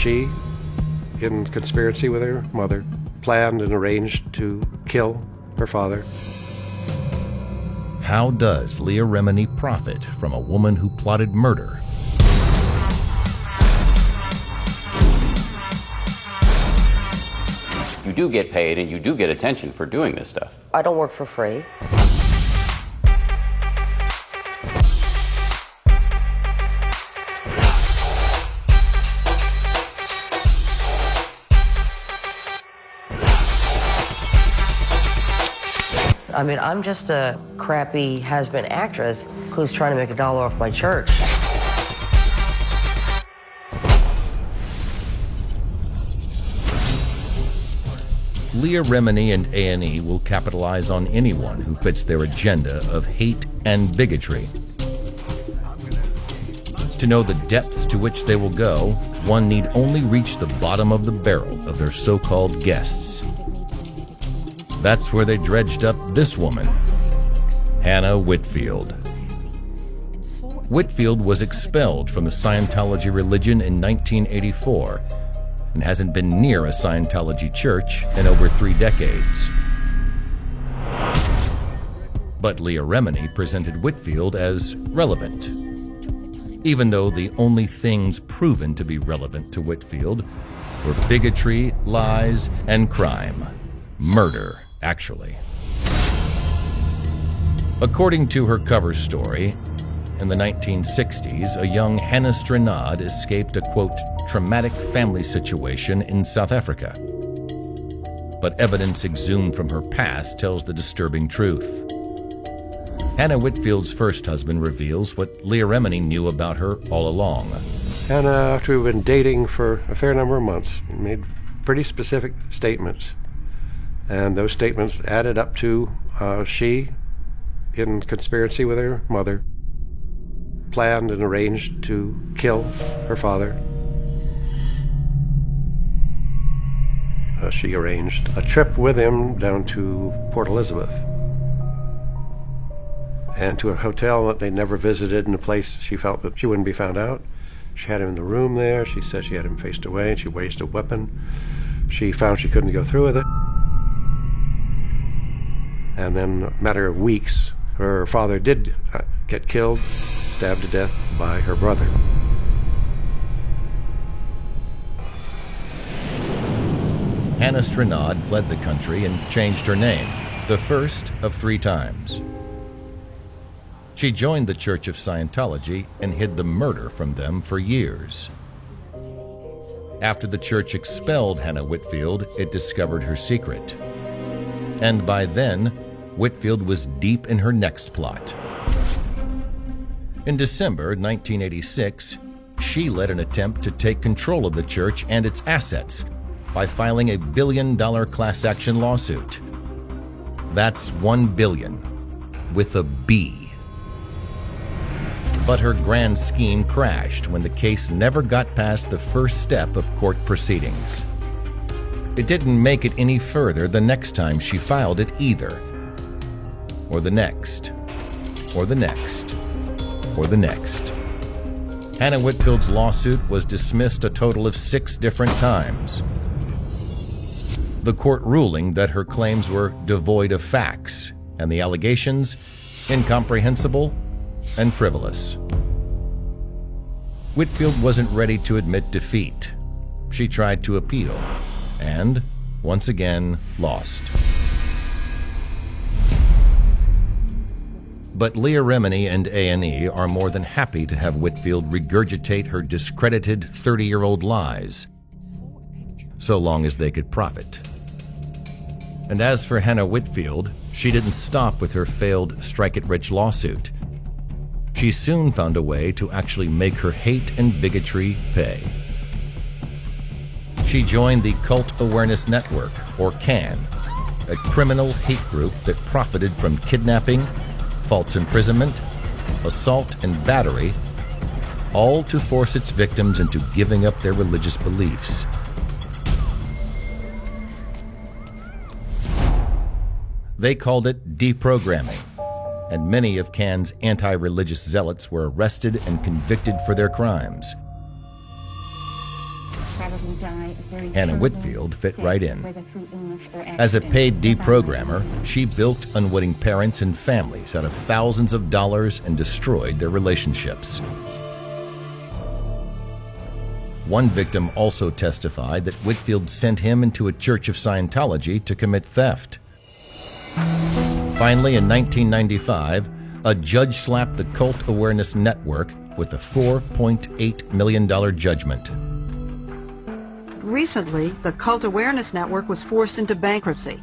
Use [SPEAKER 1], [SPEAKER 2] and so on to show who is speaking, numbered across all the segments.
[SPEAKER 1] She, in conspiracy with her mother, planned and arranged to kill her father.
[SPEAKER 2] How does Leah Remini profit from a woman who plotted murder?
[SPEAKER 3] You do get paid and you do get attention for doing this stuff.
[SPEAKER 4] I don't work for free. I mean, I'm just a crappy has-been actress who's trying to make $1 off my church.
[SPEAKER 2] Leah Remini and A&E will capitalize on anyone who fits their agenda of hate and bigotry. To know the depths to which they will go, one need only reach the bottom of the barrel of their so-called guests. That's where they dredged up this woman, Hana Whitfield. Whitfield was expelled from the Scientology religion in 1984 and hasn't been near a Scientology church in over 3 decades. But Leah Remini presented Whitfield as relevant, even though the only things proven to be relevant to Whitfield were bigotry, lies, and crime. Murder, actually. According to her cover story, in the 1960s, a young Hana Whitfield escaped a, quote, traumatic family situation in South Africa. But evidence exhumed from her past tells the disturbing truth. Hana Whitfield's first husband reveals what Leah Remini knew about her all along.
[SPEAKER 1] And after we've been dating for a fair number of months, we made pretty specific statements. And those statements added up to she, in conspiracy with her mother, planned and arranged to kill her father. She arranged a trip with him down to Port Elizabeth and to a hotel that they never visited in a place she felt that she wouldn't be found out. She had him in the room there. She said she had him faced away and she raised a weapon. She found she couldn't go through with it. And then, a matter of weeks, her father did get killed, stabbed to death by her brother.
[SPEAKER 2] Hana Whitfield fled the country and changed her name, the first of 3 times. She joined the Church of Scientology and hid the murder from them for years. After the church expelled Hana Whitfield, it discovered her secret. And by then, Whitfield was deep in her next plot. In December 1986, she led an attempt to take control of the church and its assets by filing a $1 billion class action lawsuit. That's $1 billion, with a B. But her grand scheme crashed when the case never got past the first step of court proceedings. It didn't make it any further the next time she filed it either. Or the next, or the next, or the next. Hana Whitfield's lawsuit was dismissed a total of 6 different times. The court ruling that her claims were devoid of facts and the allegations incomprehensible and frivolous. Whitfield wasn't ready to admit defeat. She tried to appeal and, once again, lost. But Leah Remini and A&E are more than happy to have Whitfield regurgitate her discredited 30-year-old lies, so long as they could profit. And as for Hana Whitfield, she didn't stop with her failed strike-it-rich lawsuit. She soon found a way to actually make her hate and bigotry pay. She joined the Cult Awareness Network, or CAN, a criminal hate group that profited from kidnapping, false imprisonment, assault, and battery, all to force its victims into giving up their religious beliefs. They called it deprogramming, and many of CAN's anti-religious zealots were arrested and convicted for their crimes. Hana Whitfield fit right in. As a paid deprogrammer, she bilked unwitting parents and families out of thousands of dollars and destroyed their relationships. One victim also testified that Whitfield sent him into a Church of Scientology to commit theft. Finally, in 1995, a judge slapped the Cult Awareness Network with a $4.8 million judgment.
[SPEAKER 5] Recently, the Cult Awareness Network was forced into bankruptcy,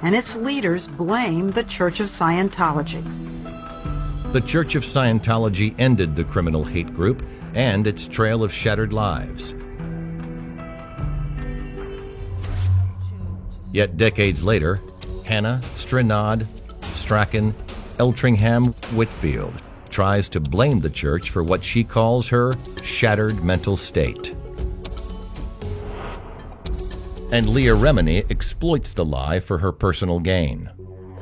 [SPEAKER 5] and its leaders blame the Church of Scientology.
[SPEAKER 2] The Church of Scientology ended the criminal hate group and its trail of shattered lives. Yet decades later, Hana, Strinod, Strachan, Eltringham, Whitfield tries to blame the church for what she calls her shattered mental state. And Leah Remini exploits the lie for her personal gain.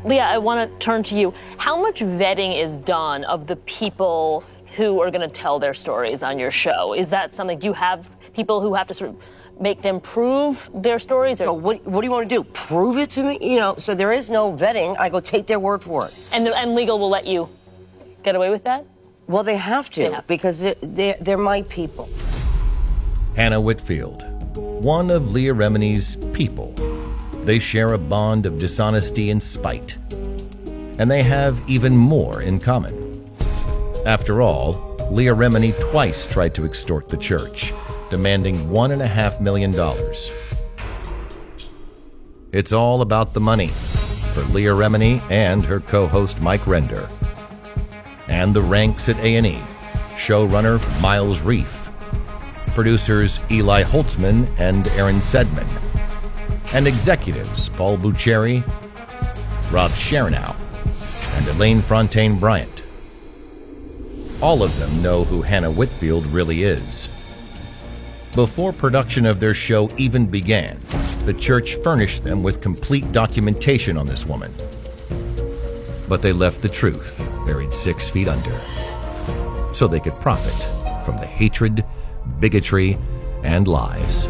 [SPEAKER 6] Leah, I want to turn to you. How much vetting is done of the people who are going to tell their stories on your show? Is that something, do you have people who have to sort of make them prove their stories? Or
[SPEAKER 4] What do you want to do? Prove it to me? You know, so there is no vetting. I go take their word for it.
[SPEAKER 6] And legal will let you get away with that?
[SPEAKER 4] Well, they have to, because they're my people.
[SPEAKER 2] Hana Whitfield, one of Leah Remini's people. They share a bond of dishonesty and spite. And they have even more in common. After all, Leah Remini twice tried to extort the church, demanding $1.5 million. It's all about the money for Leah Remini and her co-host Mike Render. And the ranks at A&E, showrunner Miles Reif, producers Eli Holtzman and Aaron Sedman, and executives Paul Bucheri, Rob Chernow, and Elaine Fontaine-Bryant. All of them know who Hana Whitfield really is. Before production of their show even began, the church furnished them with complete documentation on this woman. But they left the truth buried 6 feet under, so they could profit from the hatred, bigotry, and lies.